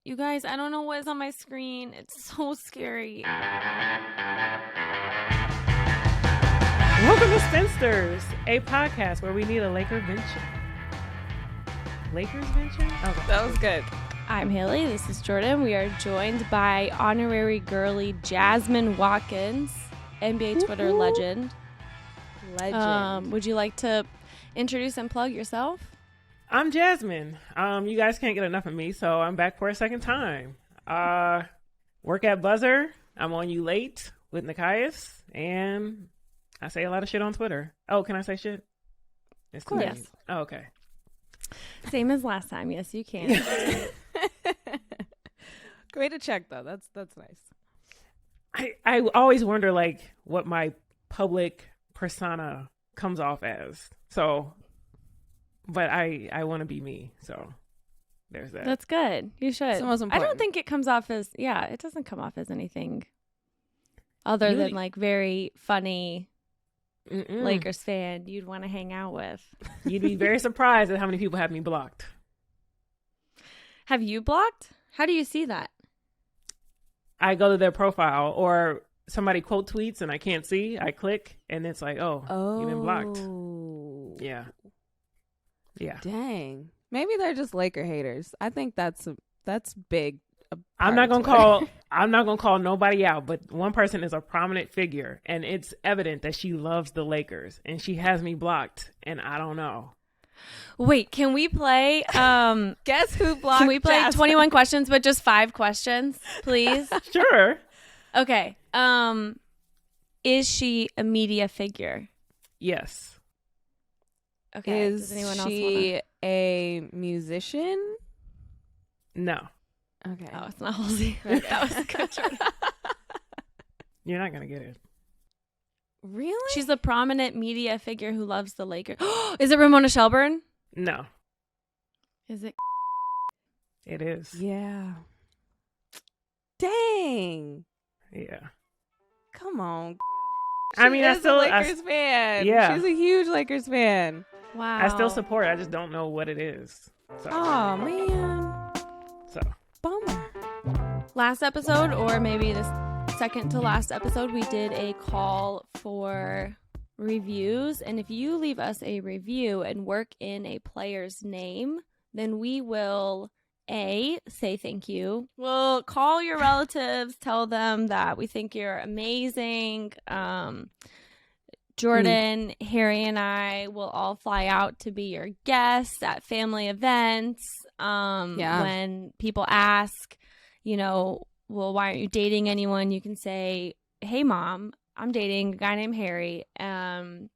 You guys, I don't know what is on my screen. It's so scary. Welcome to Spinsters, a podcast where we need a Lakervention. Lakersvention? Okay. That was good. I'm Haley. This is Jordan. We are joined by honorary girly Jasmine Watkins, NBA Twitter legend. Would you like to introduce and plug yourself? I'm Jasmine. You guys can't get enough of me, so I'm back for a second time. Work at Buzzer. I'm on You Late with Nikias, and I say a lot of shit on Twitter. Oh, can I say shit? Of course. Yes. Oh, okay. Same as last time. Yes, you can. Way to check, though. That's nice. I always wonder, like, what my public persona comes off as. So... But I want to be me, so there's that. That's good. You should. It's the most important. I don't think it comes off as, it doesn't come off as anything other than like very funny Lakers fan you'd want to hang out with. You'd be very surprised at how many people have me blocked. Have you blocked? How do you see that? I go to their profile or somebody quote tweets and I can't see. I click and it's like, oh. You've been blocked. Yeah. Yeah. Dang. Maybe they're just Laker haters. I think that's big. I'm not gonna call nobody out, but one person is a prominent figure, and it's evident that she loves the Lakers, and she has me blocked, and I don't know. Wait, can we play? Guess who blocked? Can we play Jasmine? 21 questions, but just 5 questions, please? Sure. Okay. Is she a media figure? Yes. Okay. Is Does anyone she else a musician? No. Okay. Oh, it's not Halsey. That was good. You're not gonna get it. Really? She's a prominent media figure who loves the Lakers. Is it Ramona Shelburne? No. Is it? It is. Yeah. Dang. Yeah. Come on. I mean, I is still a Lakers fan. Yeah. She's a huge Lakers fan. Wow. I still support it. I just don't know what it is. So. Oh man. So. Bummer. Last episode, or maybe the second to last episode, we did a call for reviews. And if you leave us a review and work in a player's name, then we will say thank you. We'll call your relatives, tell them that we think you're amazing. Jordan, Harry, and I will all fly out to be your guests at family events. When people ask, well, why aren't you dating anyone? You can say, hey, Mom, I'm dating a guy named Harry. And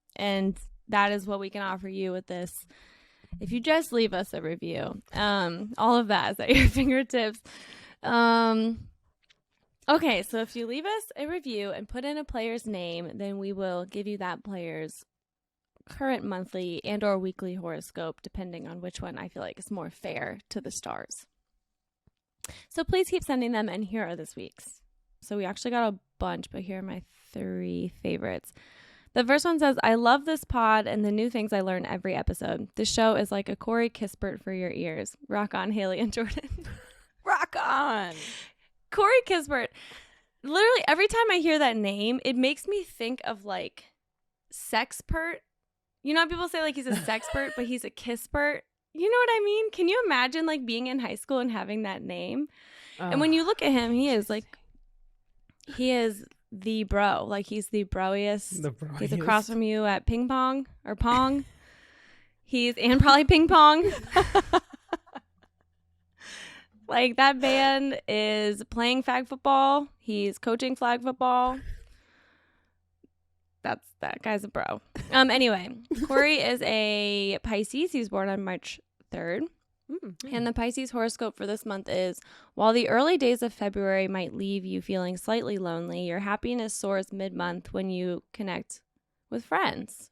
that is what we can offer you with this. If you just leave us a review, all of that is at your fingertips. Okay, so if you leave us a review and put in a player's name, then we will give you that player's current monthly and or weekly horoscope, depending on which one I feel like is more fair to the stars. So please keep sending them, and here are this week's. So we actually got a bunch, but here are my 3 favorites. The first one says, I love this pod and the new things I learn every episode. This show is like a Corey Kispert for your ears. Rock on, Haley and Jordan. Rock on. Corey Kispert. Literally, every time I hear that name, it makes me think of like sexpert. You know how people say like he's a sexpert, but he's a kisspert? You know what I mean? Can you imagine like being in high school and having that name? And when you look at him, he is the bro. Like he's the broiest. He's across from you at ping pong or pong. And probably ping pong. Like that man is playing flag football. He's coaching flag football. That guy's a bro. Anyway, Corey is a Pisces. He was born on March 3rd. And the Pisces horoscope for this month is, while the early days of February might leave you feeling slightly lonely, your happiness soars mid-month when you reconnect with friends,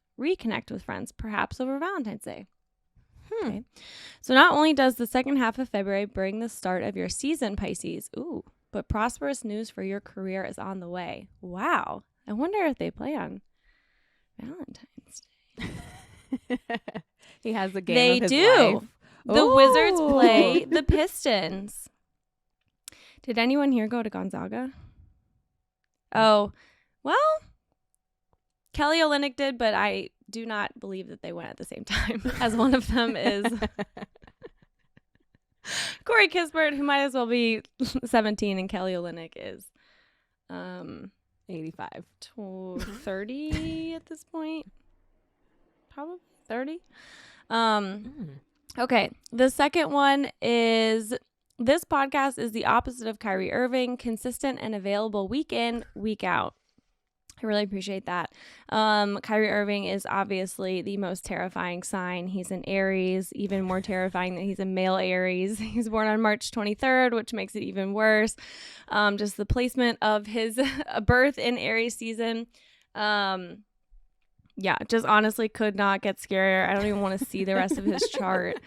perhaps over Valentine's Day. Okay. So not only does the second half of February bring the start of your season, Pisces, but prosperous news for your career is on the way. Wow. I wonder if they play on Valentine's Day. He has the game of his life. The Wizards play the Pistons. Did anyone here go to Gonzaga? Oh, well, Kelly Olynyk did, but I do not believe that they went at the same time, as one of them is Corey Kispert, who might as well be 17, and Kelly Olynyk is 85. 30 at this point. Probably 30. Okay, the second one is, this podcast is the opposite of Kyrie Irving, consistent and available week in, week out. I really appreciate that. Kyrie Irving is obviously the most terrifying sign. He's an Aries, even more terrifying that he's a male Aries. He's born on March 23rd, which makes it even worse. Just the placement of his birth in Aries season. Yeah, just honestly could not get scarier. I don't even want to see the rest of his chart.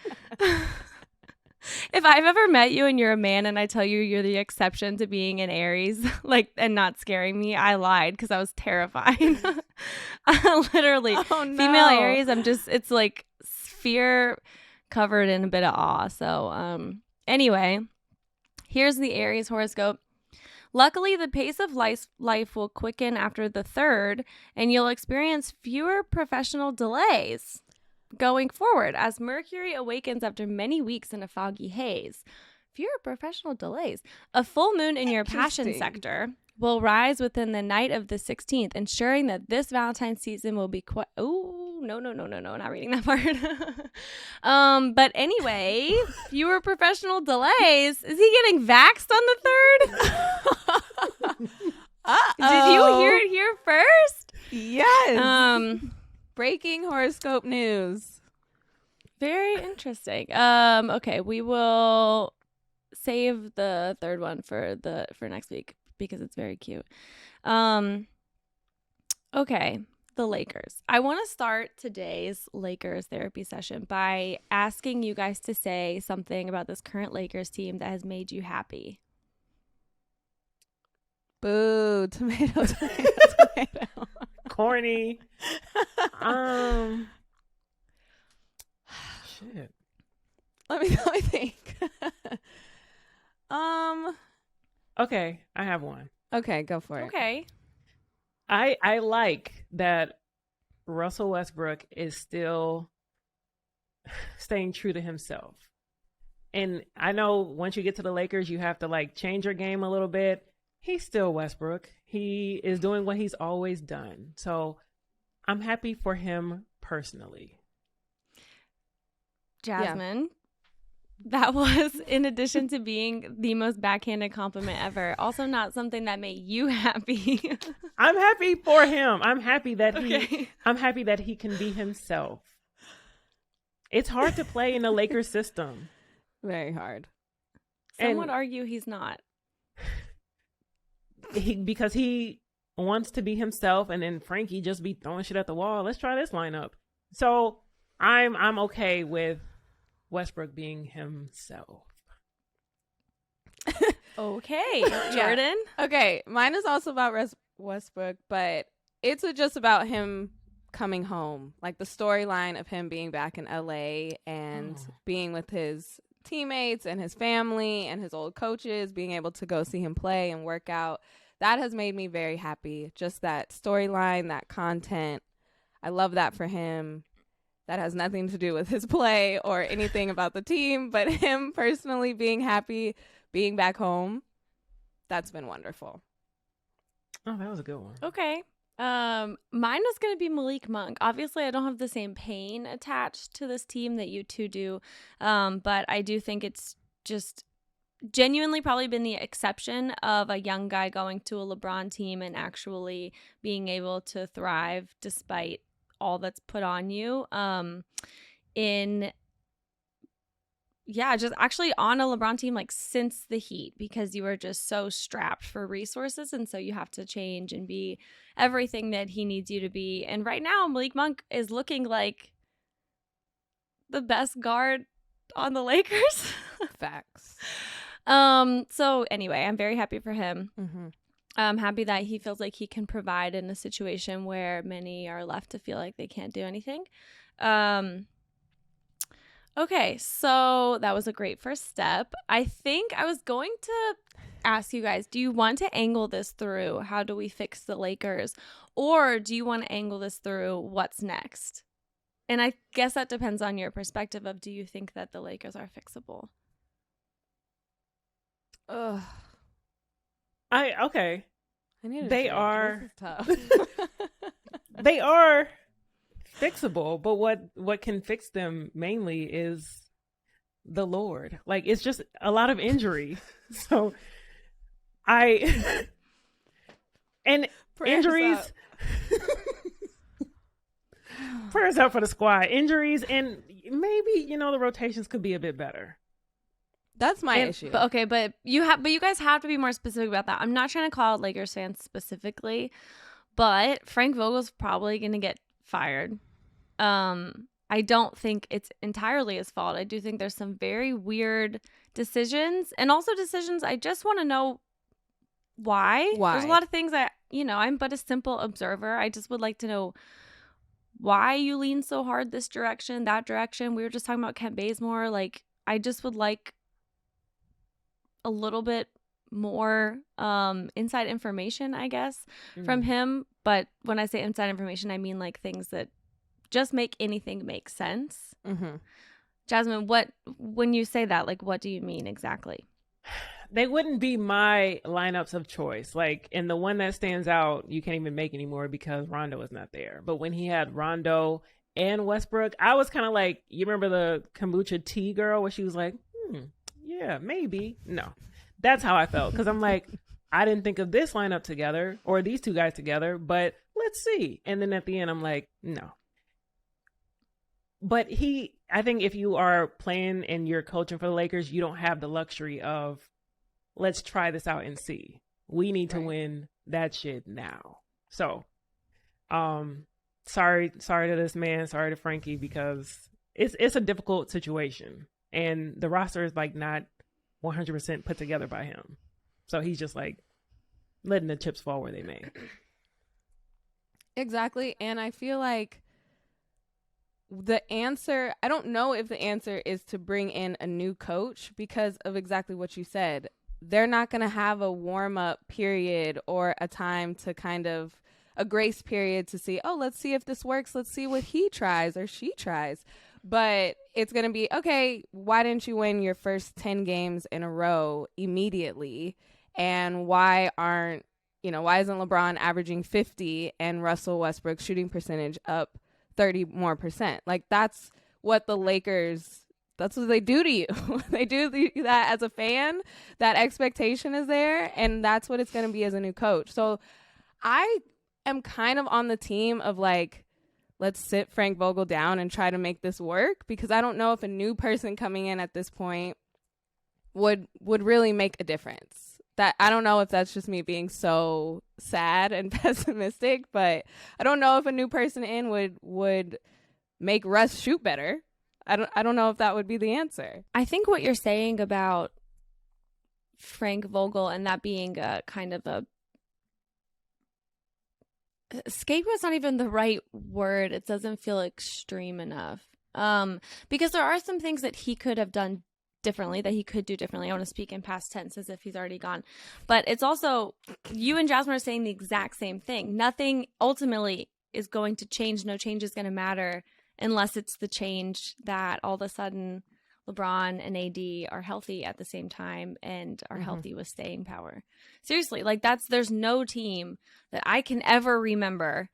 If I've ever met you and you're a man and I tell you you're the exception to being an Aries, like, and not scaring me, I lied because I was terrified. Literally. Oh, no. Female Aries, it's like fear covered in a bit of awe. So anyway, here's the Aries horoscope. Luckily, the pace of life will quicken after the 3rd, and you'll experience fewer professional delays going forward as Mercury awakens after many weeks in a foggy haze. Fewer professional delays. A full moon in your passion sector will rise within the night of the 16th, ensuring that this Valentine's season will be quite... Oh, no, not reading that part. But anyway, fewer professional delays. Is he getting vaxxed on the 3rd? Did you hear it here first? Yes. Breaking horoscope news. Very interesting. Okay, we will save the 3rd one for next week because it's very cute. Okay, the Lakers. I want to start today's Lakers therapy session by asking you guys to say something about this current Lakers team that has made you happy. Boo, tomato. Corny. Shit. Let me think. Okay, I have one. Okay, go for it. Okay. I like that Russell Westbrook is still staying true to himself. And I know once you get to the Lakers, you have to like change your game a little bit. He's still Westbrook. He is doing what he's always done. So I'm happy for him personally. Jasmine, that was, in addition to being the most backhanded compliment ever, also not something that made you happy. I'm happy for him. I'm happy that he can be himself. It's hard to play in the Lakers system. Very hard. Some would argue he's not. Because he wants to be himself, and then Frankie just be throwing shit at the wall. Let's try this lineup. So I'm okay with Westbrook being himself. Okay, Jordan. Okay, mine is also about Westbrook, but it's just about him coming home. Like the storyline of him being back in LA and being with his teammates and his family and his old coaches, being able to go see him play and work out. That has made me very happy. Just that storyline, that content. I love that for him. That has nothing to do with his play or anything about the team, but him personally being happy, being back home. That's been wonderful. Oh, that was a good one. Okay. Mine was going to be Malik Monk. Obviously, I don't have the same pain attached to this team that you two do. But I do think it's just genuinely probably been the exception of a young guy going to a LeBron team and actually being able to thrive despite all that's put on you. Just actually on a LeBron team, like since the Heat, because you were just so strapped for resources. And so you have to change and be everything that he needs you to be. And right now, Malik Monk is looking like the best guard on the Lakers. Facts. So anyway, I'm very happy for him. Mm-hmm. I'm happy that he feels like he can provide in a situation where many are left to feel like they can't do anything. Okay, so that was a great first step. I think I was going to ask you guys, do you want to angle this through how do we fix the Lakers? Or do you want to angle this through what's next? And I guess that depends on your perspective of, do you think that the Lakers are fixable? Ugh. Okay. I need a They drink. are- This is tough. They are fixable, but what can fix them mainly is the Lord. Like, it's just a lot of injury. So and Prayers injuries. up. Prayers up for the squad. Injuries, and maybe, the rotations could be a bit better. That's my issue. But you guys have to be more specific about that. I'm not trying to call out Lakers fans specifically, but Frank Vogel's probably going to get fired. I don't think it's entirely his fault. I do think there's some very weird decisions, and also decisions I just want to know why. There's a lot of things that, I'm but a simple observer. I just would like to know why you lean so hard this direction, that direction. We were just talking about Kent Bazemore. Like, I just would like a little bit more inside information, I guess, from him. But when I say inside information, I mean like things that just make anything make sense. Mm-hmm. Jasmine, when you say that, like, what do you mean exactly? They wouldn't be my lineups of choice. Like, and the one that stands out, you can't even make anymore because Rondo is not there. But when he had Rondo and Westbrook, I was kind of like, you remember the kombucha tea girl where she was like, yeah, maybe. No, that's how I felt. Because I'm like, I didn't think of this lineup together or these two guys together, but let's see. And then at the end, I'm like, no. But I think if you are playing and you're coaching for the Lakers, you don't have the luxury of, let's try this out and see. We need to win that shit now. So, sorry to this man, sorry to Frankie, because it's a difficult situation, and the roster is like not 100% put together by him. So he's just like letting the chips fall where they may. Exactly, and I feel like I don't know if the answer is to bring in a new coach because of exactly what you said. They're not going to have a warm-up period or a time to kind of a grace period to see, let's see if this works. Let's see what he tries or she tries. But it's going to be, okay, why didn't you win your first 10 games in a row immediately? And why isn't LeBron averaging 50 and Russell Westbrook's shooting percentage up 30 more %? Like, that's what the Lakers, that's what they do to you. They do that as a fan. That expectation is there, and that's what it's going to be as a new coach. So I am kind of on the team of like, let's sit Frank Vogel down and try to make this work, because I don't know if a new person coming in at this point would really make a difference. That I don't know if that's just me being so sad and pessimistic, but I don't know if a new person in would make Russ shoot better. I don't know if that would be the answer. I think what you're saying about Frank Vogel and that being a kind of a scapegoat's not even the right word. It doesn't feel extreme enough. Because there are some things that he could have done differently, that he could do differently. I want to speak in past tense as if he's already gone. But it's also, you and Jasmine are saying the exact same thing. Nothing ultimately is going to change. No change is going to matter unless it's the change that all of a sudden LeBron and AD are healthy at the same time and are healthy with staying power. Seriously, like there's no team that I can ever remember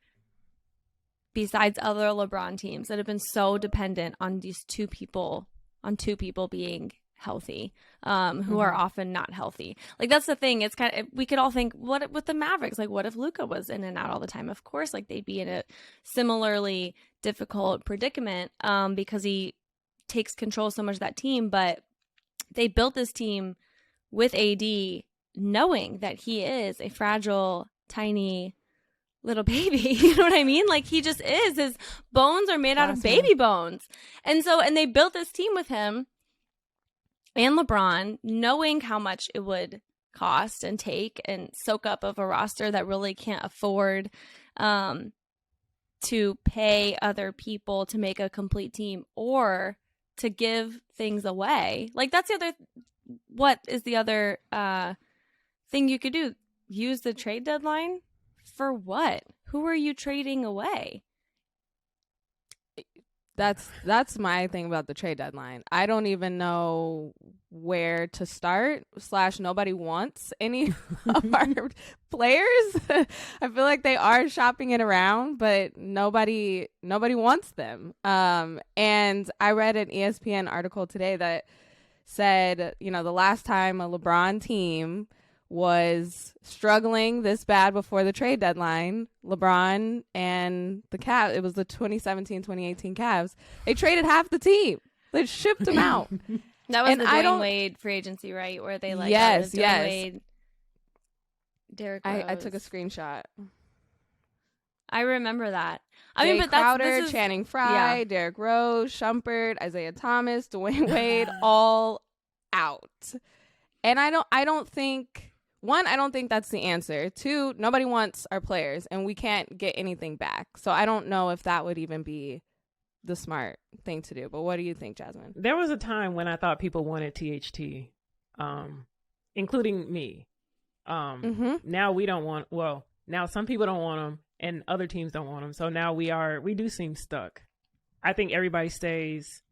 besides other LeBron teams that have been so dependent on these two people being healthy, who are often not healthy. Like, that's the thing. It's kind of, we could all think, what with the Mavericks? Like, what if Luka was in and out all the time? Of course, like, they'd be in a similarly difficult predicament, because he takes control so much of that team. But they built this team with AD knowing that he is a fragile, tiny little baby. You know what I mean? Like, he just is. His bones are made out of baby bones. And they built this team with him and LeBron, knowing how much it would cost and take and soak up of a roster that really can't afford to pay other people to make a complete team or to give things away. Like, that's the other, what is the other thing you could do. Use the trade deadline for what? Who are you trading away? That's my thing about the trade deadline. I don't even know where to start. / nobody wants any of our players. I feel like they are shopping it around, but nobody wants them. And I read an ESPN article today that said, the last time a LeBron team was struggling this bad before the trade deadline, LeBron and the Cavs, it was the 2017-2018 Cavs, they traded half the team. They shipped them out. That was the Dwayne Wade free agency, right? Where they yes. Wade, Derrick Rose. I took a screenshot. I remember that. Jay Crowder, Channing Frye, Derrick Rose, Shumpert, Isaiah Thomas, Dwayne Wade, all out. And I don't think... One, I don't think that's the answer. Two, nobody wants our players, and we can't get anything back. So I don't know if that would even be the smart thing to do. But what do you think, Jasmine? There was a time when I thought people wanted THT, including me. Now we don't want. Well, now some people don't want them, and other teams don't want them. So now we do seem stuck. I think everybody stays,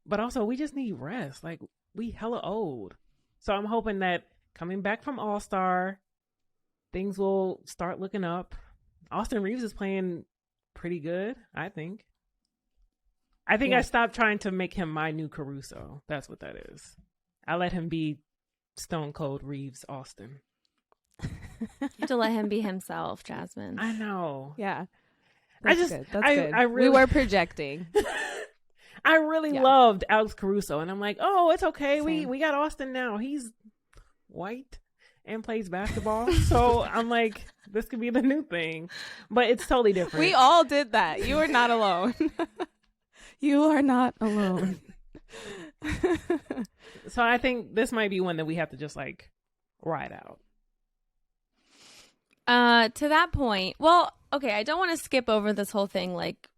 but also we just need rest. Like, we hella old. So I'm hoping that coming back from All-Star, things will start looking up. Austin Reeves is playing pretty good, I think. I stopped trying to make him my new Caruso. That's what that is. I let him be Stone Cold Reeves Austin. You have to let him be himself, Jasmine. I know. Yeah. That's good. We were projecting. I really loved Alex Caruso, and I'm like, oh, it's okay. Same. We got Austin now. He's white and plays basketball. So I'm like, this could be the new thing. But it's totally different. We all did that. You are not alone. You are not alone. So I think this might be one that we have to just like ride out. To that point, well, okay, I don't want to skip over this whole thing. Like,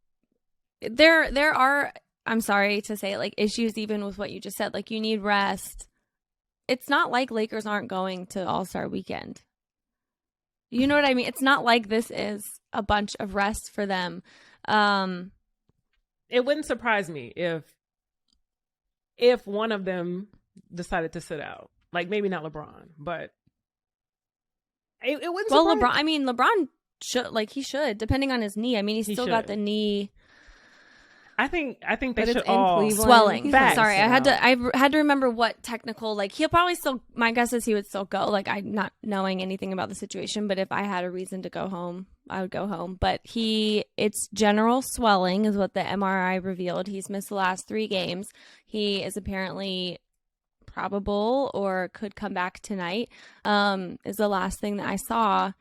there are, I'm sorry to say it, like, issues even with what you just said. Like, you need rest. It's not like Lakers aren't going to All-Star Weekend. You know what I mean? It's not like this is a bunch of rest for them. It wouldn't surprise me if one of them decided to sit out. Like, maybe not LeBron, but it wouldn't surprise me. LeBron, I mean, LeBron he should, depending on his knee. I mean, he's still got the knee. I think they but should it's in all Cleveland. Swelling. Facts. Sorry, I had to remember what technical. Like, he'll probably still. My guess is he would still go. Like, I'm not knowing anything about the situation, but if I had a reason to go home, I would go home. But it's general swelling is what the MRI revealed. He's missed the last 3 games. He is apparently probable or could come back tonight. Is the last thing that I saw.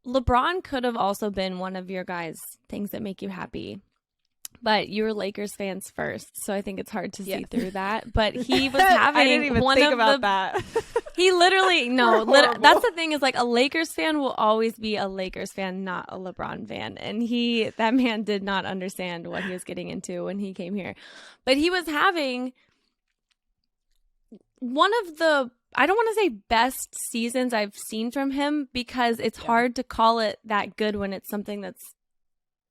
LeBron could have also been one of your guys' things that make you happy. But you were Lakers fans first, so I think it's hard to see through that. But he was having I didn't even think about that. He literally that's the thing is, like, a Lakers fan will always be a Lakers fan, not a LeBron fan. And that man did not understand what he was getting into when he came here. But he was having one of the, I don't want to say best seasons I've seen from him, because it's hard to call it that good when it's something that's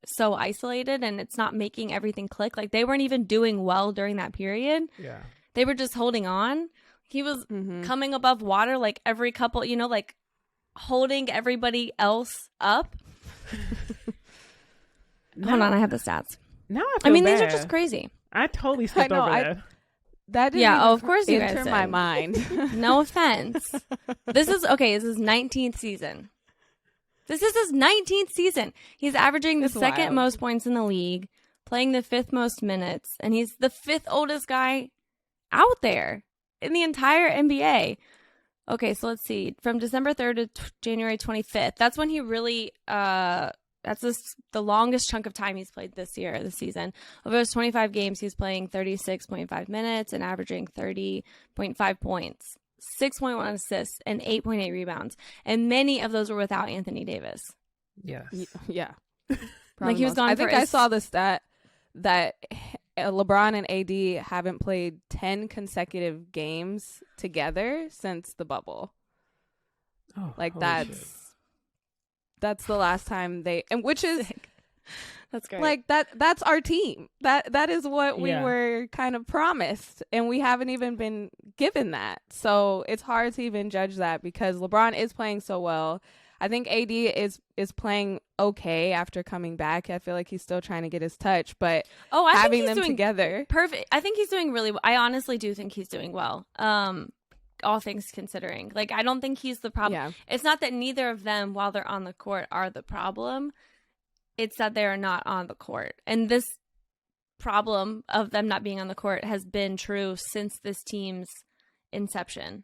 so isolated and it's not making everything click. Like, they weren't even doing well during that period. Yeah. They were just holding on. He was coming above water, like, every couple, like, holding everybody else up. Hold on, I have the stats. Now I mean, bad. these are just crazy. I totally skipped over that. That didn't even of course you guys enter did. my mind. No offense. This is 19th season. This is his 19th season. He's averaging the second most points in the league, playing the 5th most minutes, and he's the 5th oldest guy out there in the entire NBA. Okay, so let's see. From December 3rd to January 25th, that's when he really, that's the longest chunk of time he's played this season. Over those 25 games, he's playing 36.5 minutes and averaging 30.5 points. 6.1 assists and 8.8 rebounds, and many of those were without Anthony Davis. Yes. Yeah. Like, he was gone. I think I saw the stat that LeBron and AD haven't played 10 consecutive games together since the bubble. Oh, like holy that's shit. that's the last time they, and which is That's great. like that's our team. That is what we Yeah. were kind of promised, and we haven't even been given that. So it's hard to even judge that because LeBron is playing so well. I think AD is playing okay after coming back. I feel like he's still trying to get his touch, but I think having he's them doing together, perfect. I think he's doing really well. I honestly do think he's doing well. All things considering, like I don't think he's the problem. Yeah. It's not that neither of them, while they're on the court, are the problem. It's that they are not on the court, and this problem of them not being on the court has been true since this team's inception.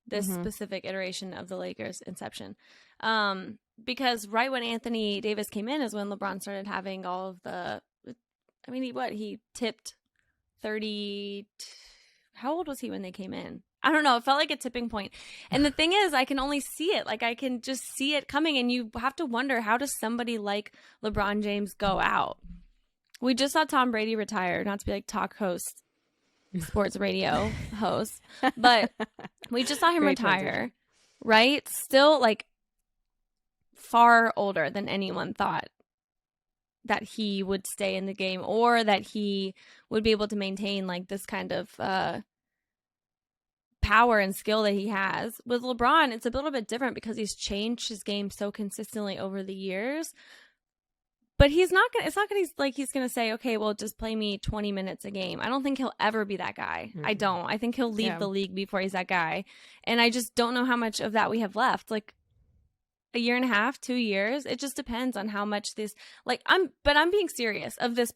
This specific iteration of the Lakers' inception. Because right when Anthony Davis came in is when LeBron started having all of the, I mean, he tipped 30, how old was he when they came in? I don't know. It felt like a tipping point. And the thing is, I can only see it. Like, I can just see it coming. And you have to wonder, how does somebody like LeBron James go out? We just saw Tom Brady retire, not to be like talk host, sports radio host, but we just saw him Great retire, transition. right? Still like far older than anyone thought that he would stay in the game or that he would be able to maintain like this kind of power and skill that he has. With LeBron, it's a little bit different because he's changed his game so consistently over the years. But he's not gonna. It's not gonna. He's gonna say, "Okay, well, just play me 20 minutes a game." I don't think he'll ever be that guy. I don't. I think he'll leave the league before he's that guy. And I just don't know how much of that we have left. Like a year and a half, 2 years. It just depends on how much this. Like but I'm being serious of this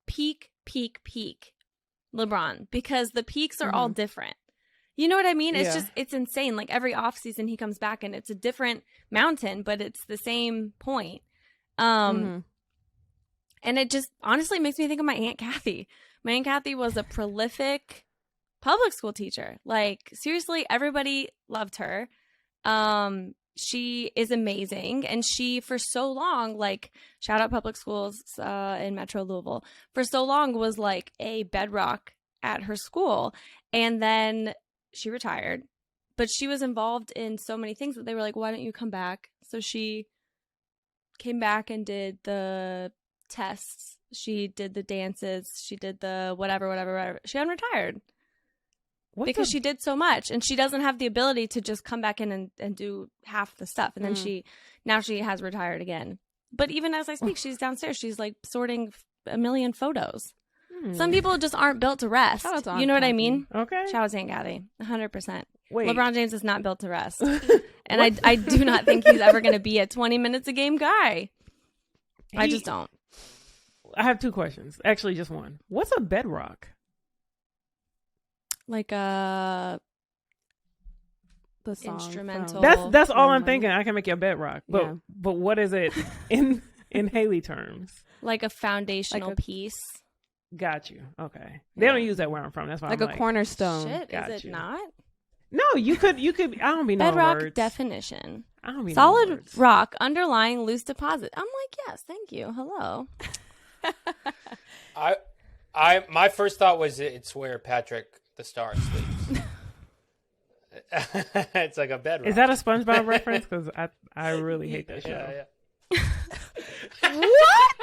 peak LeBron, because the peaks are all different. You know what I mean? It's it's insane. Like every offseason he comes back and it's a different mountain, but it's the same point. And it just honestly makes me think of my Aunt Kathy. My Aunt Kathy was a prolific public school teacher. Like, seriously, everybody loved her. She is amazing. And she, for so long, like, shout out public schools in Metro Louisville, for so long was like a bedrock at her school. And then she retired. But she was involved in so many things that they were like, why don't you come back? So she came back and did the tests. She did the dances. She did the whatever. She unretired because she did so much, and she doesn't have the ability to just come back in and do half the stuff. And then she has retired again. But even as I speak, she's downstairs. She's like sorting a million photos. Some people just aren't built to rest. You know what I mean? Okay. Shout out to Aunt Kathy. 100%. Wait. LeBron James is not built to rest. And I do not think he's ever going to be a 20 minutes a game guy. I just don't. I have two questions. Actually, just one. What's a bedrock? Like the song instrumental. That's all I'm thinking. I can make you a bedrock. But what is it in Haley terms? Like a foundational piece. Got you. Okay. They don't use that where I'm from. That's why like I'm a cornerstone. Shit, Got is it you. not? No, you could. I don't be no Bedrock words. definition. I don't be Solid no words. rock, underlying loose deposit. I'm like, yes, thank you. Hello. My first thought was it's where Patrick the Star sleeps. It's like a bedrock. Is that a SpongeBob reference? Because I really hate that show. Yeah. What?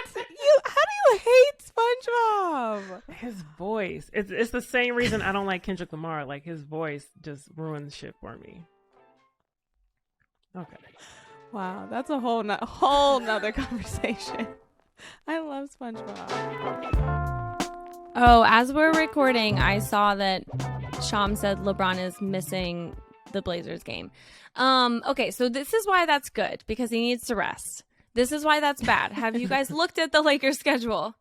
How do you hate SpongeBob? His voice. It's the same reason I don't like Kendrick Lamar. Like, his voice just ruins shit for me. Okay. Wow, that's a whole nother conversation. I love SpongeBob. Oh, as we're recording, I saw that Sham said LeBron is missing the Blazers game. Okay, so this is why that's good, because he needs to rest. This is why that's bad. Have you guys looked at the Lakers schedule?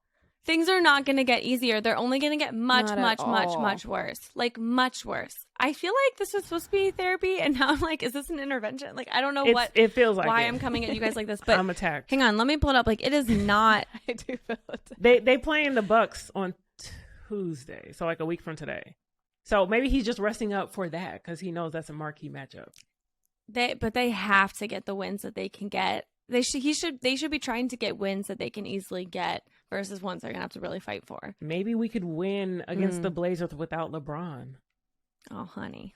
Things are not going to get easier. They're only going to get much worse. Like, much worse. I feel like this was supposed to be therapy, and now I'm like, is this an intervention? Like, I don't know it feels like why it. I'm coming at you guys like this, but I'm attacked. hang on, let me pull it up. Like, it is not. I do feel it. They playing the Bucks on Tuesday, so like a week from today. So maybe he's just resting up for that because he knows that's a marquee matchup. But they have to get the wins that they can get. They should be trying to get wins that they can easily get versus ones they're gonna have to really fight for. Maybe we could win against the Blazers without LeBron. Oh, honey.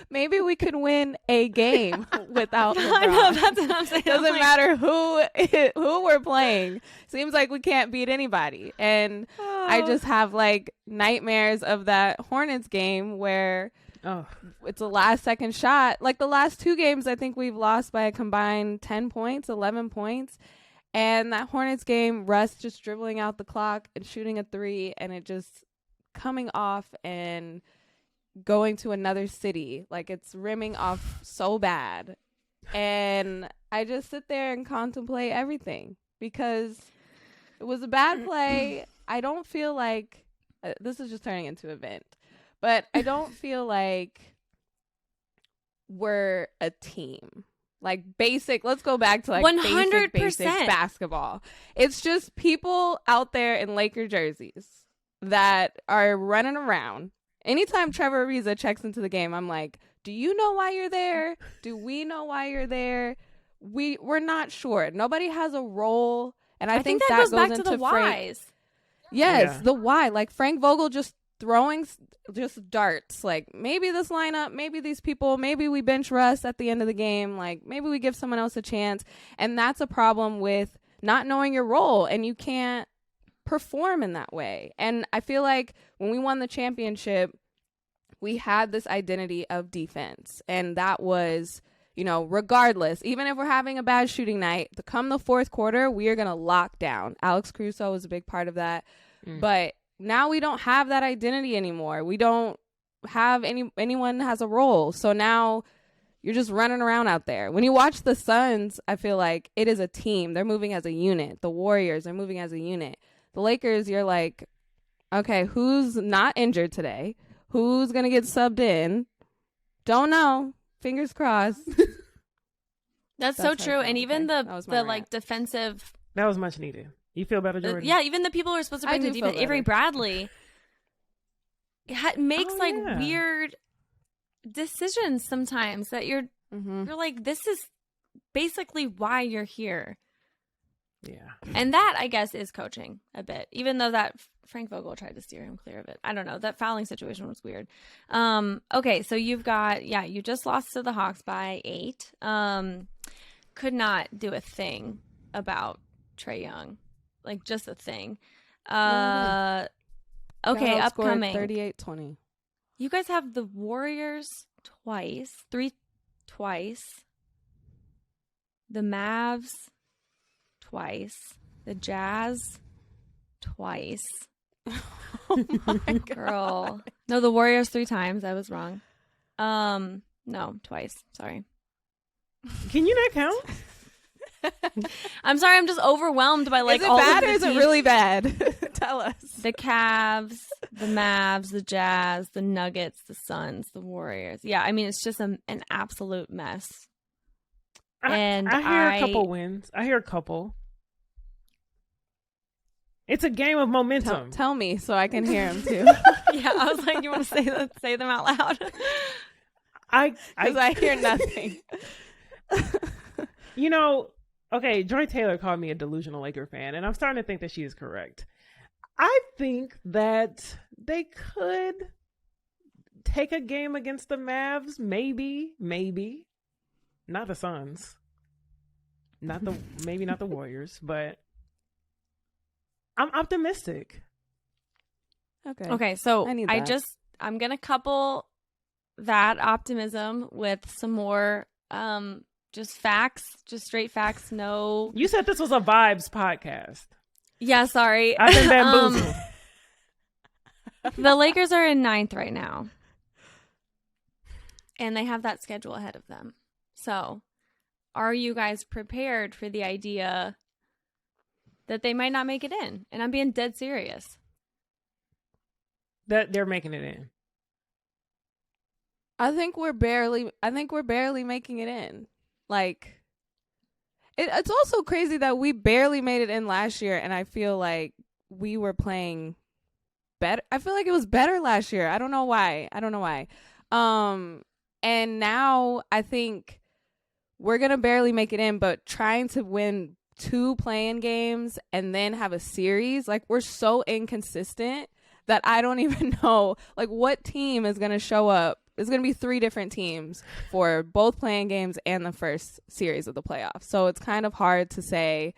maybe we could win a game without LeBron. I know, that's what I'm saying. Doesn't matter who we're playing. Seems like we can't beat anybody. And I just have like nightmares of that Hornets game where it's a last second shot. Like the last 2 games, I think we've lost by a combined 10 points, 11 points. And that Hornets game, Russ just dribbling out the clock and shooting a 3 and it just coming off and going to another city. Like it's rimming off so bad. And I just sit there and contemplate everything because it was a bad play. I don't feel like this is just turning into a vent, but I don't feel like we're a team. Like let's go back to like 100%. basic basketball. It's just people out there in Laker jerseys that are running around. Anytime Trevor Ariza checks into the game, I'm like, do you know why you're there? Do we know why you're there? We're not sure. Nobody has a role. And I think that goes back into to the whys. Yes, the why. Like Frank Vogel just throwing just darts. Like maybe this lineup, maybe these people, maybe we bench Russ at the end of the game. Like maybe we give someone else a chance. And that's a problem with not knowing your role. And you can't perform in that way. And I feel like when we won the championship, we had this identity of defense. And that was, regardless, even if we're having a bad shooting night, come the fourth quarter, we are going to lock down. Alex Caruso was a big part of that. But now we don't have that identity anymore. We don't have anyone has a role. So now you're just running around out there. When you watch the Suns, I feel like it is a team. They're moving as a unit. The Warriors are moving as a unit. The Lakers, you're like, okay, who's not injured today? Who's going to get subbed in? Don't know. Fingers crossed. That's so true. And even okay. the like defensive. That was much needed. You feel better, Jordan? Yeah, even the people who are supposed to bring the defense, Avery Bradley, makes weird decisions sometimes that you're like, this is basically why you're here. Yeah. And that, I guess, is coaching a bit, even though that Frank Vogel tried to steer him clear of it. I don't know. That fouling situation was weird. Okay, so you've got, you just lost to the Hawks by 8. Could not do a thing about Trae Young. Like, just a thing. Okay, upcoming. 38-20. You guys have the Warriors twice. Twice. The Mavs twice. The Jazz twice. Oh my Girl. No, the Warriors 3 times. I was wrong. No, twice. Sorry. Can you not count? I'm sorry. I'm just overwhelmed by like is it all bad of the or is it teams. really bad? Tell us. The Cavs, the Mavs, the Jazz, the Nuggets, the Suns, the Warriors. Yeah, I mean it's just an absolute mess. I hear a couple wins. I hear a couple. It's a game of momentum. Tell me so I can hear them too. Yeah, I was like, you want to say them out loud? I hear nothing. Okay, Joy Taylor called me a delusional Laker fan, and I'm starting to think that she is correct. I think that they could take a game against the Mavs, maybe. Not the Suns. Maybe not the Warriors, but I'm optimistic. Okay, so I'm going to couple that optimism with some more just facts, just straight facts. No. You said this was a vibes podcast. Yeah, sorry. I've been bamboozled. The Lakers are in 9th right now. And they have that schedule ahead of them. So, are you guys prepared for the idea that they might not make it in? And I'm being dead serious. That they're making it in. I think we're barely making it in. Like, it's also crazy that we barely made it in last year, and I feel like we were playing better. I feel like it was better last year. I don't know why. And now I think we're going to barely make it in, but trying to win 2 play-in games and then have a series, like, we're so inconsistent that I don't even know, like, what team is going to show up it's going to be 3 different teams for both playing games and the first series of the playoffs. So it's kind of hard to say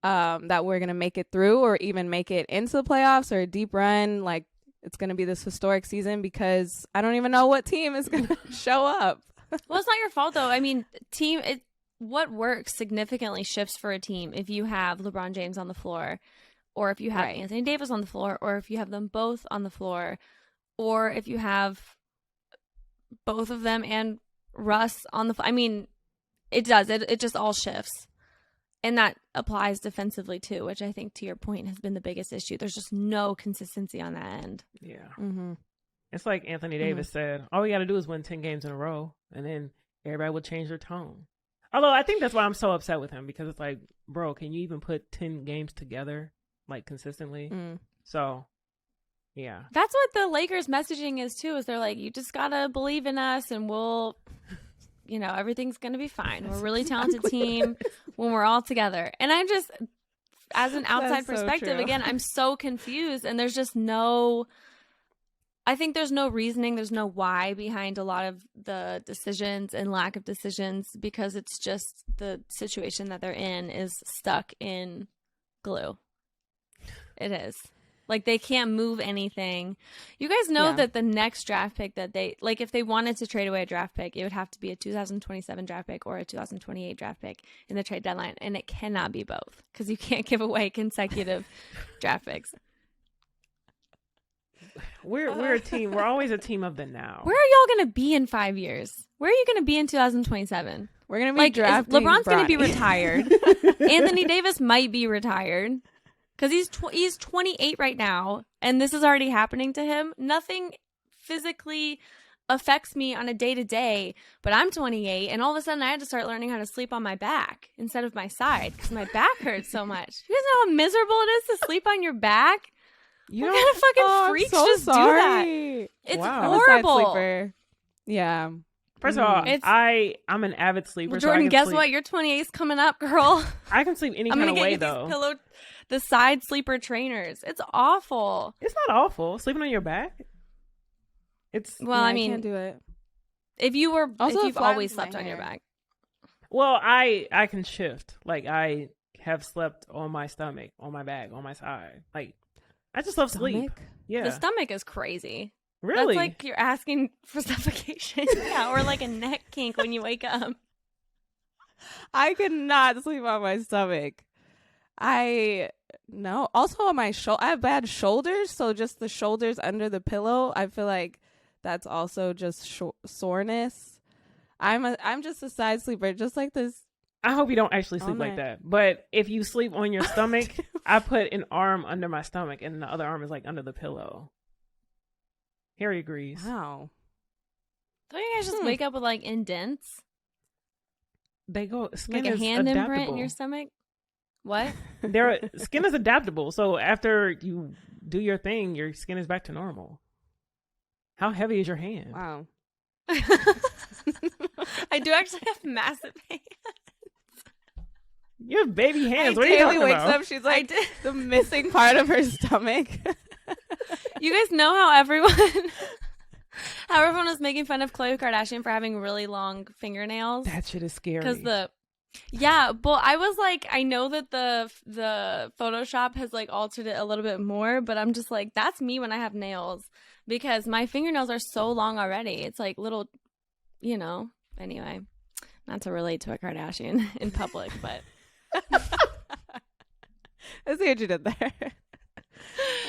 that we're going to make it through or even make it into the playoffs or a deep run. Like, it's going to be this historic season because I don't even know what team is going to show up. Well, it's not your fault, though. I mean, what works significantly shifts for a team if you have LeBron James on the floor, or if you have Anthony Davis on the floor, or if you have them both on the floor, or if you have both of them and Russ on the floor. I mean, it does. It just all shifts. And that applies defensively, too, which I think, to your point, has been the biggest issue. There's just no consistency on that end. Yeah. Mm-hmm. It's like Anthony Davis said, all we got to do is win 10 games in a row, and then everybody will change their tone. Although I think that's why I'm so upset with him, because it's like, bro, can you even put 10 games together, like, consistently? So, yeah. That's what the Lakers messaging is, too, is they're like, you just got to believe in us, and we'll, everything's going to be fine. We're a really talented team when we're all together. And I'm just, as an outside perspective, again, I'm so confused, and there's just I think there's no reasoning, there's no why behind a lot of the decisions and lack of decisions, because it's just the situation that they're in is stuck in glue. It is. Like, they can't move anything. You guys know that the next draft pick that if they wanted to trade away a draft pick, it would have to be a 2027 draft pick or a 2028 draft pick in the trade deadline. And it cannot be both, because you can't give away consecutive draft picks. We're a team. We're always a team of the now. Where are y'all going to be in 5 years? Where are you going to be in 2027? We're going to be drafting. LeBron's going to be retired. Anthony Davis might be retired because he's 28 right now, and this is already happening to him. Nothing physically affects me on a day-to-day, but I'm 28, and all of a sudden I had to start learning how to sleep on my back instead of my side because my back hurts so much. You guys know how miserable it is to sleep on your back? What kind of fucking freaks just do that? It's horrible. I'm a side sleeper. Yeah. First of all, I'm an avid sleeper. Well, Jordan, guess what? Your 28's coming up, girl. I can sleep any kind of way, though. The side sleeper trainers. It's awful. It's not awful. Sleeping on your back. I mean, I can't do it. If you've always slept on your back. Well, I can shift. Like, I have slept on my stomach, on my back, on my side. Like, I just love sleep. Yeah. The stomach is crazy. Really? That's like you're asking for suffocation. Yeah, or like a neck kink when you wake up. I could not sleep on my stomach. No. Also on my shoulder, I have bad shoulders, so just the shoulders under the pillow, I feel like that's also just soreness. I'm just a side sleeper, just like this. I hope you don't actually sleep like that. But if you sleep on your stomach, I put an arm under my stomach and the other arm is like under the pillow. Harry agrees. Wow. Don't you guys just wake up with like indents? They go skin like is a hand adaptable. imprint in your stomach? What? Skin is adaptable. So after you do your thing, your skin is back to normal. How heavy is your hand? Wow. I do actually have massive hands. You have baby hands. What are you talking wakes about? Up, she's like the missing part of her stomach. You guys know how everyone was making fun of Khloe Kardashian for having really long fingernails? That shit is scary. But I was like, I know that the Photoshop has like altered it a little bit more, but I'm just like, that's me when I have nails because my fingernails are so long already. It's like little, anyway, not to relate to a Kardashian in public, but. I see what you did there.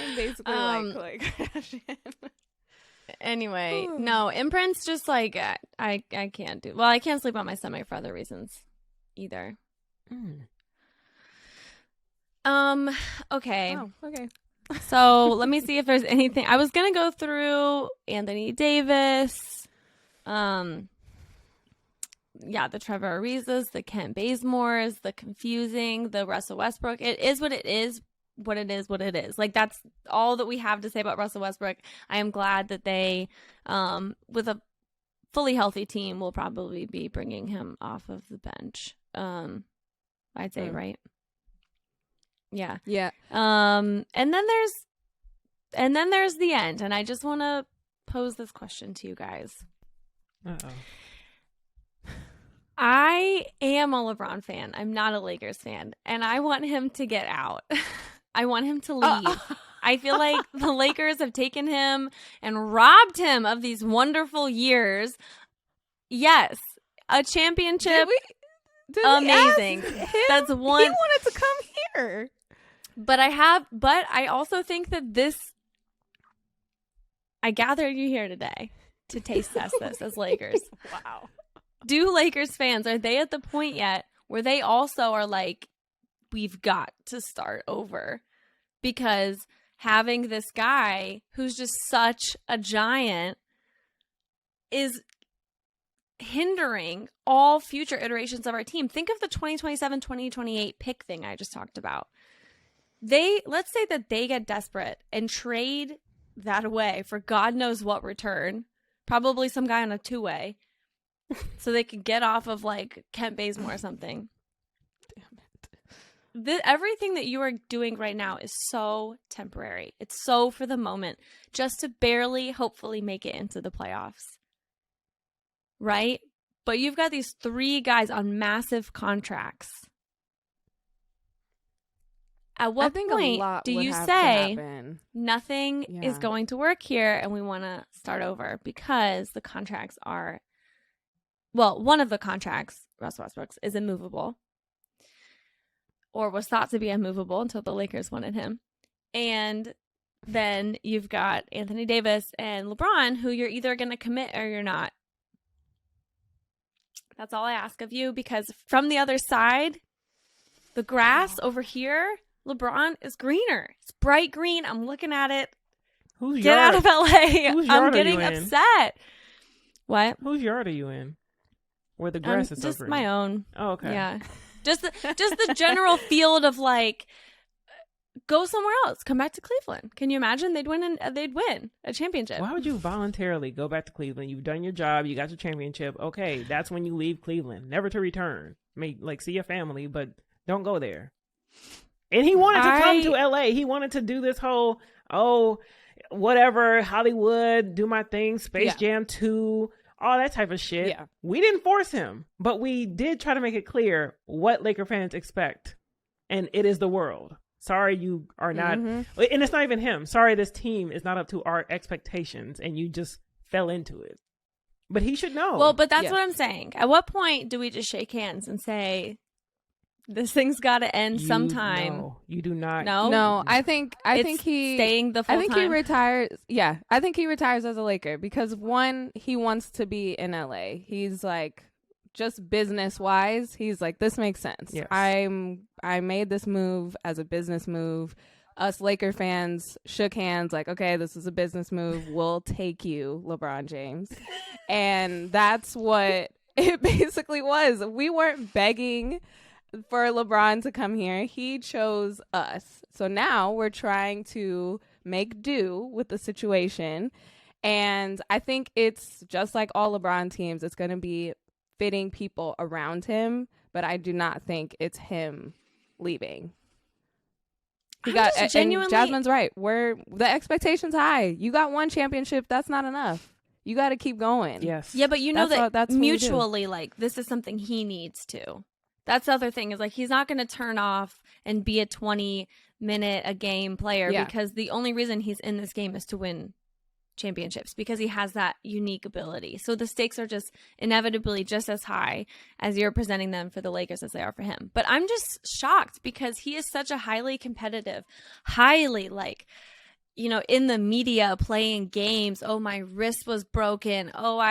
I'm basically like Khloe Kardashian. Anyway, no, imprints just like I can't do. Well, I can't sleep on my stomach for other reasons either. Okay. Oh, okay. So let me see if there's anything. I was gonna go through Anthony Davis. The Trevor Arizas, the Kent Bazemores, the confusing, the Russell Westbrook. It is what it is. What it is. Like, that's all that we have to say about Russell Westbrook. I am glad that they, with a fully healthy team, will probably be bringing him off of the bench. I'd say, right? Yeah. Yeah. And then there's the end. And I just want to pose this question to you guys. Uh-oh. I am a LeBron fan. I'm not a Lakers fan. And I want him to get out. I want him to leave. I feel like the Lakers have taken him and robbed him of these wonderful years. Yes, a championship. Amazing. That's one. He wanted to come here. But I also think that I gathered you here today to taste test this as Lakers. Wow. Do Lakers fans, are they at the point yet where they also are like, we've got to start over? Because having this guy who's just such a giant is hindering all future iterations of our team. Think of the 2027-2028 pick thing I just talked about. Let's say that they get desperate and trade that away for God knows what return, probably some guy on a two-way, so they could get off of like Kent Bazemore or something. Damn it. Everything that you are doing right now is so temporary. It's so for the moment, just to barely, hopefully, make it into the playoffs. Right? But you've got these 3 guys on massive contracts. At what point do you say nothing is going to work here and we want to start over? Because the contracts are, well, one of the contracts, Russell Westbrook's, is immovable. Or was thought to be immovable until the Lakers wanted him. And then you've got Anthony Davis and LeBron, who you're either going to commit or you're not. That's all I ask of you, because from the other side, the grass over here, LeBron is greener. It's bright green. I'm looking at it. Get out of LA. I'm getting upset. What? Whose yard are you in? Where the grass is so green? Just my own. Oh, okay. Yeah. Just the general field of like, go somewhere else. Come back to Cleveland. Can you imagine? They'd win a championship. Why would you voluntarily go back to Cleveland? You've done your job. You got your championship. Okay, that's when you leave Cleveland, never to return. See your family, but don't go there. And he wanted to come to LA. He wanted to do this whole, whatever, Hollywood, do my thing, Space Jam 2, all that type of shit. Yeah. We didn't force him, but we did try to make it clear what Laker fans expect. And it is the world. Sorry, you are not. Mm-hmm. And it's not even him. Sorry, this team is not up to our expectations and you just fell into it. But he should know. Well, but that's what I'm saying. At what point do we just shake hands and say, this thing's got to end sometime? No, you do not. No. I think he staying the full time. I think he retires. Yeah, I think he retires as a Laker because one, he wants to be in LA. He's like, just business wise, he's like, this makes sense. Yes. I made this move as a business move. Us Laker fans shook hands like, okay, this is a business move. We'll take you, LeBron James. And that's what it basically was. We weren't begging for LeBron to come here. He chose us. So now we're trying to make do with the situation. And I think it's just like all LeBron teams. It's going to be fitting people around him. But I do not think it's him leaving. And Jasmine's right. The expectation's high. You got one championship. That's not enough. You got to keep going. Yes. Yeah, but you know that's mutually, like, this is something he needs to. That's the other thing is, like, he's not going to turn off and be a 20-minute-a-game player because the only reason he's in this game is to win championships because he has that unique ability. So the stakes are just inevitably just as high as you're presenting them for the Lakers as they are for him. But I'm just shocked because he is such a highly competitive, highly, like, you know, in the media playing games. Oh, my wrist was broken. Oh,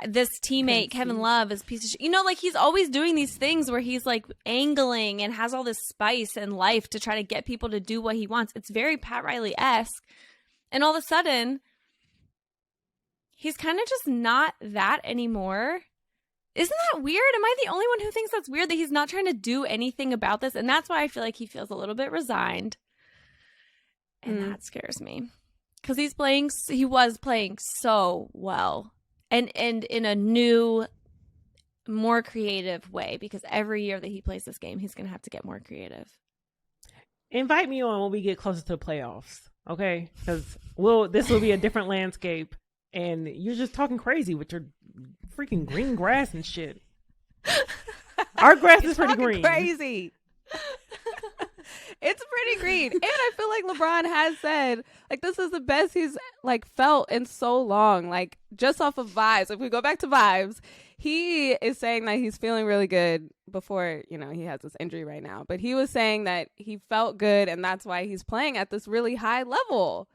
this teammate, Kevin Love, is a piece of shit. You know, like, he's always doing these things where he's, like, angling and has all this spice and life to try to get people to do what he wants. It's very Pat Riley-esque. And all of a sudden, he's kind of just not that anymore. Isn't that weird? Am I the only one who thinks that's weird that he's not trying to do anything about this? And that's why I feel like he feels a little bit resigned. And that scares me. Because he was playing so well. And in a new, more creative way. Because every year that he plays this game, he's going to have to get more creative. Invite me on when we get closer to the playoffs. Okay? Because this will be a different landscape. and you're just talking crazy with your freaking green grass and shit. Our grass is pretty green. Crazy. It's pretty green. And I feel like LeBron has said, like, this is the best he's, like, felt in so long. Like, just off of vibes. If we go back to vibes, he is saying that he's feeling really good before, you know, he has this injury right now. But he was saying that he felt good, and that's why he's playing at this really high level.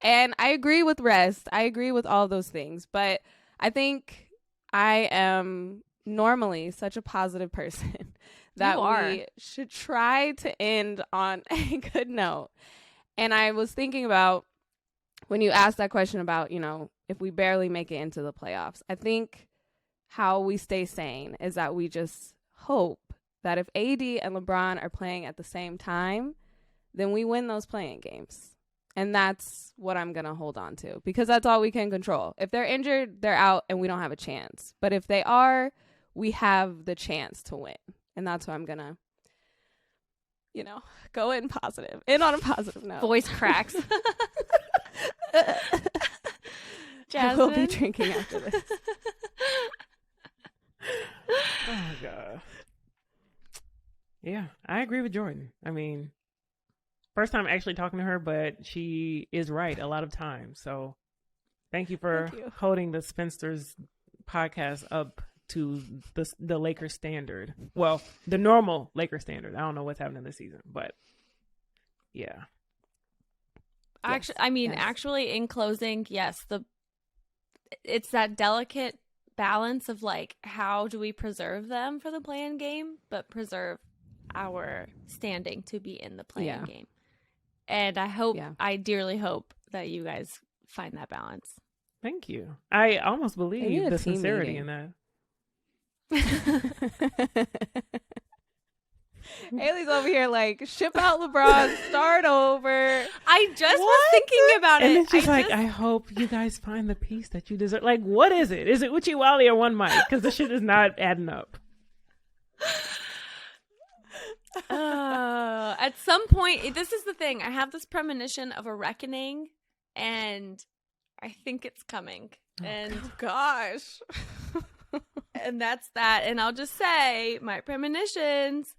And I agree with rest. I agree with all those things. But I think I am normally such a positive person that we should try to end on a good note. And I was thinking about when you asked that question about, you know, if we barely make it into the playoffs, I think how we stay sane is that we just hope that if AD and LeBron are playing at the same time, then we win those playing games. And that's what I'm going to hold on to, because that's all we can control. If they're injured, they're out and we don't have a chance. But if they are, we have the chance to win. And that's why I'm going to, you know, go in positive. In on a positive note. Voice cracks. I will be drinking after this. Oh, my God. Yeah, I agree with Jordan. I mean, first time actually talking to her, but she is right a lot of times. So thank you for holding the Spinsters podcast up to the Lakers standard. Well, the normal Lakers standard. I don't know what's happening this season, but yeah. Actually, in closing, yes, it's that delicate balance of like, how do we preserve them for the play-in game, but preserve our standing to be in the play-in game. And I dearly hope that you guys find that balance. Thank you. I almost believe the sincerity in that. Haley's over here like, ship out LeBron, start over. I just was thinking about it. And then she's I hope you guys find the peace that you deserve. Like, what is it? Is it Uchi Wally or one mic? Because the shit is not adding up. At some point, this is the thing. I have this premonition of a reckoning, and I think it's coming. And gosh. And that's that. And I'll just say, my premonitions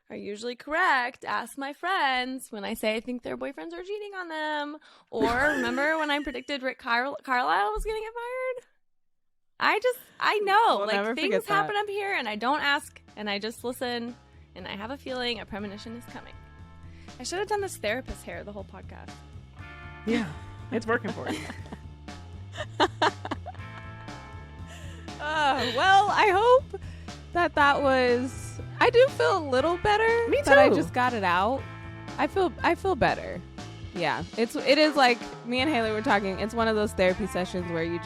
are usually correct. Ask my friends when I say I think their boyfriends are cheating on them. Or remember when I predicted Rick Carlisle was going to get fired? I know. Like, things happen up here, and I don't ask, and I just listen, and I have a feeling a premonition is coming. I should have done this therapist hair the whole podcast. Yeah, it's working for you. Well, I hope that was. I do feel a little better. Me too. That I just got it out. I feel better. Yeah, it is like me and Haley were talking. It's one of those therapy sessions where you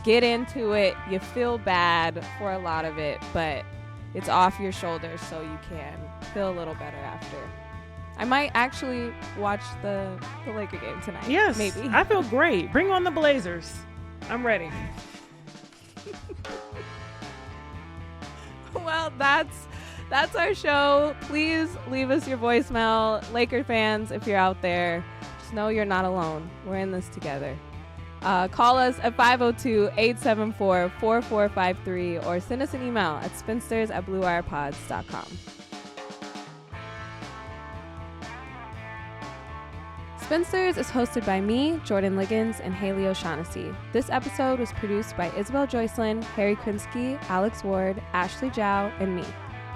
get into it. You feel bad for a lot of it, but it's off your shoulders, so you can feel a little better after. I might actually watch the Laker game tonight. Yes, maybe. I feel great. Bring on the Blazers. I'm ready. Well, that's our show. Please leave us your voicemail. Laker fans, if you're out there, just know you're not alone. We're in this together. Call us at 502-874-4453 or send us an email at spinsters@bluewirepods.com. Spinsters is hosted by me, Jordan Liggins, and Haley O'Shaughnessy. This episode was produced by Isabel Joycelyn, Harry Krinsky, Alex Ward, Ashley Zhao, and me.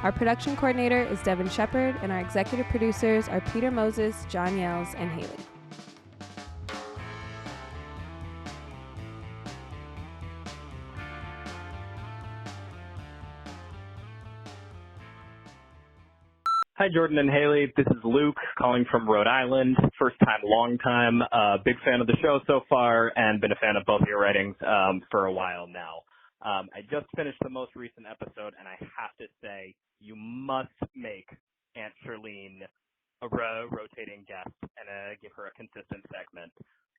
Our production coordinator is Devin Shepard, and our executive producers are Peter Moses, John Yells, and Haley. Hi, Jordan and Haley. This is Luke calling from Rhode Island. First time, long time. Big fan of the show so far and been a fan of both of your writings for a while now. I just finished the most recent episode, and I have to say, you must make Aunt Charlene a rotating guest and give her a consistent segment.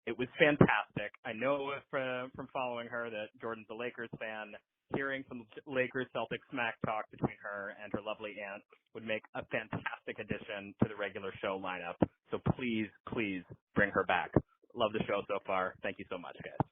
It was fantastic. I know from following her that Jordan's a Lakers fan. Hearing some Lakers-Celtics smack talk between her and her lovely aunt would make a fantastic addition to the regular show lineup. So please, please bring her back. Love the show so far. Thank you so much, guys.